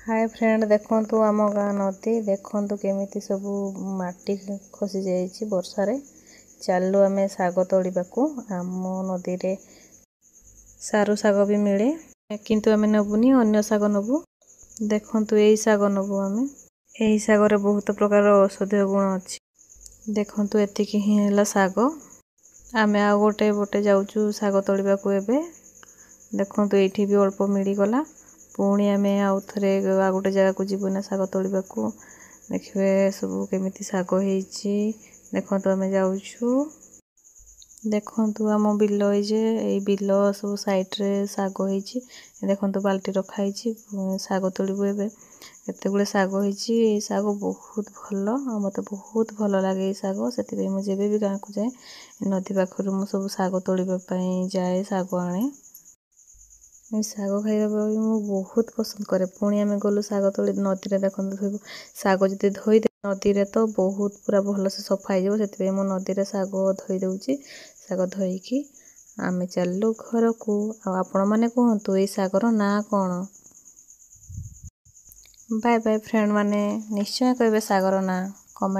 Hi friend देखंतु आम गाँ नदी देखंतु केमिति सबू माटी खसी जाइछि वर्षारे। चलु आमे साग तोड़िबाकू। आम नदी रे सारू साग भी मिले किंतु आमे नबुनी अन्य साग नबु। देखंतु एई साग नबु आमे। एई साग रे बहुत प्रकार औषधीय गुण अछि। देखंतु एतिकी ही हैला साग। आमे आ गोटे जाउछु साग तोड़िबाकू एबे। देखंतु एठी भी अल्प मिली गला। पुणी आमे आउ थरे आ गोटे जगह को जीवु ना साग तोड़िबाकू। देखिबे सब केमिति साग हेछि। देखंतु आमे जाउछु। देखंतु आम बिल जे एई बिल सब साइड रे साग हेछि। देखंतु बाल्टी रखा हेछि साग तोड़िबु एबे। एते गुले साग हेछि। एई साग बहुत भलो आ मते बहुत भलो लागे। एई साग सेति बे मु जेबे भी गाँ को जाए नदी पाखरु मु सब साग तोड़िबा पई जाए साग आणे। साग खाइबा मु बहुत पसंद करे। पुणी आमे गलु साग तोड़ी नदी रे देखंतु साग जदि धोई दे नदी रे तो बहुत पूरा भलो से सफा हो जाबो। सेति बे मु नदी रे साग धोई दउची। साग धोईकी आमे चललु घर को। आ आपण माने कहंतु एई सागर ना कोन। बाय बाय फ्रेंड माने निश्चय कहबे सागर ना कमेंट।